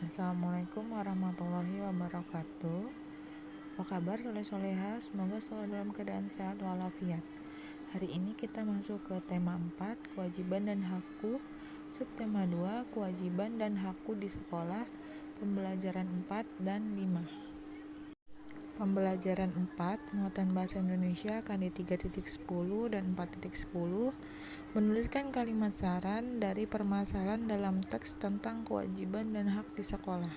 Assalamualaikum warahmatullahi wabarakatuh. Apa kabar soleh-soleha? Semoga selalu dalam keadaan sehat walafiat. Hari ini kita masuk ke tema 4, kewajiban dan hakku. Subtema 2, kewajiban dan hakku di sekolah. Pembelajaran 4 dan 5. Pembelajaran 4, muatan bahasa Indonesia KD 3.10 dan 4.10, menuliskan kalimat saran dari permasalahan dalam teks tentang kewajiban dan hak di sekolah.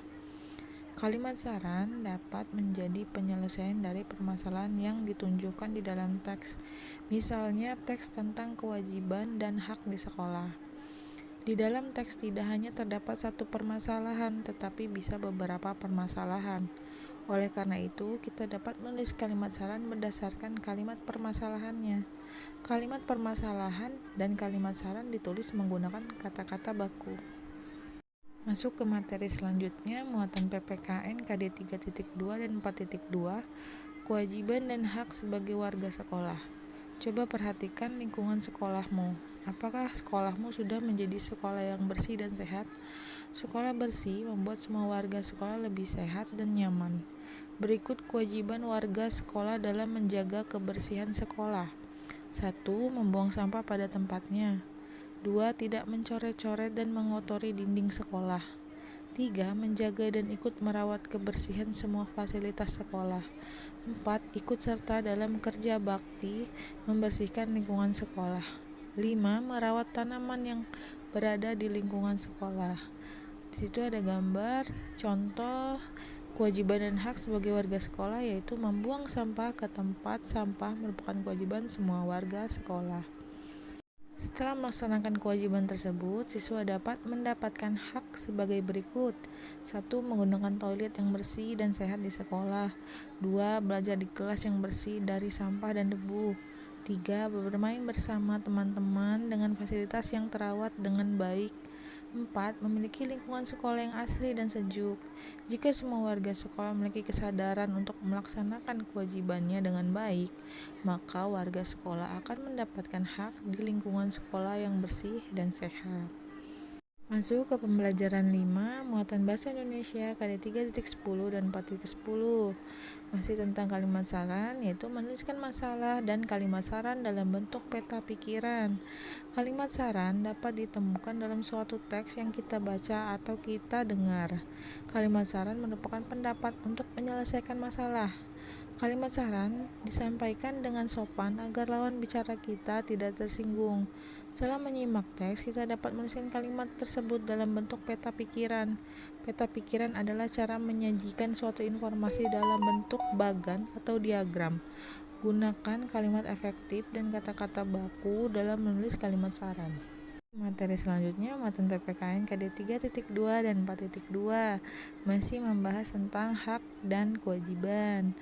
Kalimat saran dapat menjadi penyelesaian dari permasalahan yang ditunjukkan di dalam teks. Misalnya teks tentang kewajiban dan hak di sekolah. Di dalam teks tidak hanya terdapat satu permasalahan, tetapi bisa beberapa permasalahan. Oleh karena itu, kita dapat menulis kalimat saran berdasarkan kalimat permasalahannya. Kalimat permasalahan dan kalimat saran ditulis menggunakan kata-kata baku. Masuk ke materi selanjutnya, muatan PPKN KD 3.2 dan 4.2, kewajiban dan hak sebagai warga sekolah. Coba perhatikan lingkungan sekolahmu. Apakah sekolahmu sudah menjadi sekolah yang bersih dan sehat? Sekolah bersih membuat semua warga sekolah lebih sehat dan nyaman. Berikut kewajiban warga sekolah dalam menjaga kebersihan sekolah. 1. Membuang sampah pada tempatnya. 2. Tidak mencoret-coret dan mengotori dinding sekolah. 3. Menjaga dan ikut merawat kebersihan semua fasilitas sekolah. 4. Ikut serta dalam kerja bakti membersihkan lingkungan sekolah. 5. Merawat tanaman yang berada di lingkungan sekolah. Di situ ada gambar contoh kewajiban dan hak sebagai warga sekolah, yaitu membuang sampah ke tempat sampah merupakan kewajiban semua warga sekolah. Setelah melaksanakan kewajiban tersebut, siswa dapat mendapatkan hak sebagai berikut. 1. Menggunakan toilet yang bersih dan sehat di sekolah. 2. Belajar di kelas yang bersih dari sampah dan debu. 3. Bermain bersama teman-teman dengan fasilitas yang terawat dengan baik. 4. Memiliki lingkungan sekolah yang asri dan sejuk. Jika semua warga sekolah memiliki kesadaran untuk melaksanakan kewajibannya dengan baik, maka warga sekolah akan mendapatkan hak di lingkungan sekolah yang bersih dan sehat. Masuk ke pembelajaran 5, muatan bahasa Indonesia KD 3.10 dan 4.10. Masih tentang kalimat saran, yaitu menuliskan masalah dan kalimat saran dalam bentuk peta pikiran. Kalimat saran dapat ditemukan dalam suatu teks yang kita baca atau kita dengar. Kalimat saran merupakan pendapat untuk menyelesaikan masalah. Kalimat saran disampaikan dengan sopan agar lawan bicara kita tidak tersinggung. Setelah menyimak teks, kita dapat menuliskan kalimat tersebut dalam bentuk peta pikiran. Peta pikiran adalah cara menyajikan suatu informasi dalam bentuk bagan atau diagram. Gunakan kalimat efektif dan kata-kata baku dalam menulis kalimat saran. Materi selanjutnya, muatan PPKN KD 3.2 dan 4.2, masih membahas tentang hak dan kewajiban.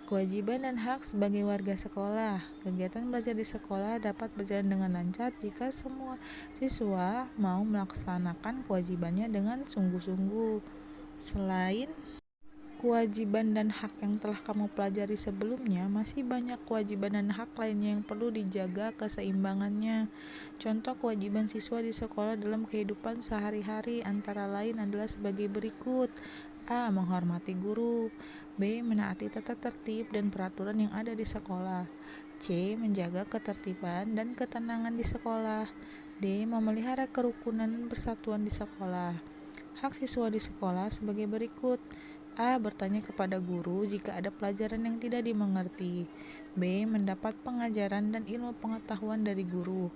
Kewajiban dan hak sebagai warga sekolah. Kegiatan belajar di sekolah dapat berjalan dengan lancar jika semua siswa mau melaksanakan kewajibannya dengan sungguh-sungguh. Selain kewajiban dan hak yang telah kamu pelajari sebelumnya, masih banyak kewajiban dan hak lainnya yang perlu dijaga keseimbangannya. Contoh kewajiban siswa di sekolah dalam kehidupan sehari-hari antara lain adalah sebagai berikut. A. Menghormati guru. B. Menaati tata tertib dan peraturan yang ada di sekolah. C. Menjaga ketertiban dan ketenangan di sekolah. D. Memelihara kerukunan dan persatuan di sekolah. Hak siswa di sekolah sebagai berikut. A. Bertanya kepada guru jika ada pelajaran yang tidak dimengerti. B. Mendapat pengajaran dan ilmu pengetahuan dari guru.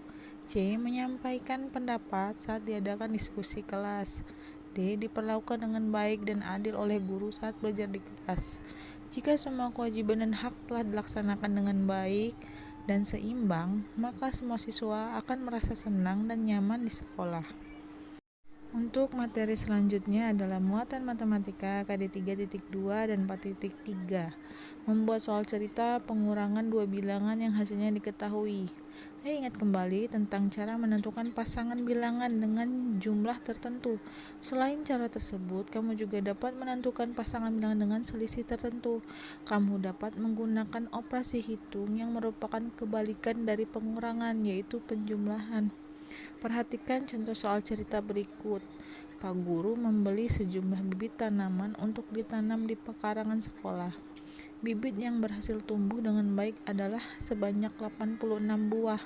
C. Menyampaikan pendapat saat diadakan diskusi kelas. D. Diperlakukan dengan baik dan adil oleh guru saat belajar di kelas. Jika semua kewajiban dan hak telah dilaksanakan dengan baik dan seimbang, maka semua siswa akan merasa senang dan nyaman di sekolah. Untuk materi selanjutnya adalah muatan matematika KD 3.2 dan 4.3, membuat soal cerita pengurangan dua bilangan yang hasilnya diketahui. Ayo ingat kembali tentang cara menentukan pasangan bilangan dengan jumlah tertentu. Selain cara tersebut, kamu juga dapat menentukan pasangan bilangan dengan selisih tertentu. Kamu dapat menggunakan operasi hitung yang merupakan kebalikan dari pengurangan, yaitu penjumlahan. Perhatikan contoh soal cerita berikut. Pak guru membeli sejumlah bibit tanaman untuk ditanam di pekarangan sekolah. Bibit yang berhasil tumbuh dengan baik adalah sebanyak 86 buah.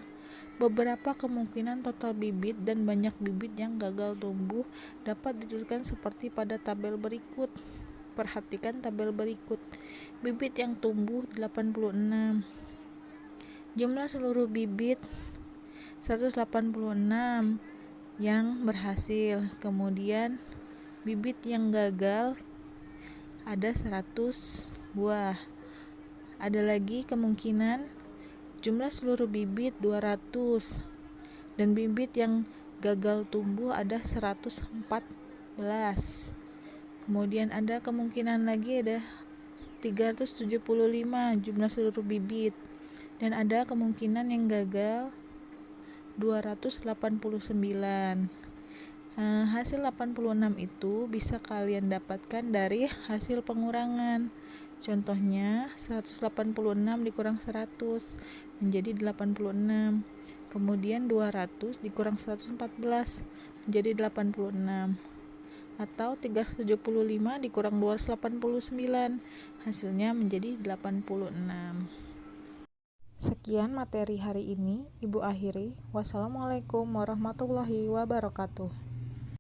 Beberapa kemungkinan total bibit dan banyak bibit yang gagal tumbuh dapat dituliskan seperti pada tabel berikut. Perhatikan tabel berikut. Bibit yang tumbuh 86. Jumlah seluruh bibit 186 yang berhasil. Kemudian bibit yang gagal ada 100 buah. Ada lagi kemungkinan jumlah seluruh bibit 200 dan bibit yang gagal tumbuh ada 114. Kemudian ada kemungkinan lagi ada 375 jumlah seluruh bibit, dan ada kemungkinan yang gagal 289. Hasil 86 itu bisa kalian dapatkan dari hasil pengurangan. Contohnya 186 dikurang 100 menjadi 86. Kemudian 200 dikurang 114 menjadi 86. Atau 375 dikurang 289, hasilnya menjadi 86. Sekian materi hari ini, Ibu akhiri. Wassalamualaikum warahmatullahi wabarakatuh.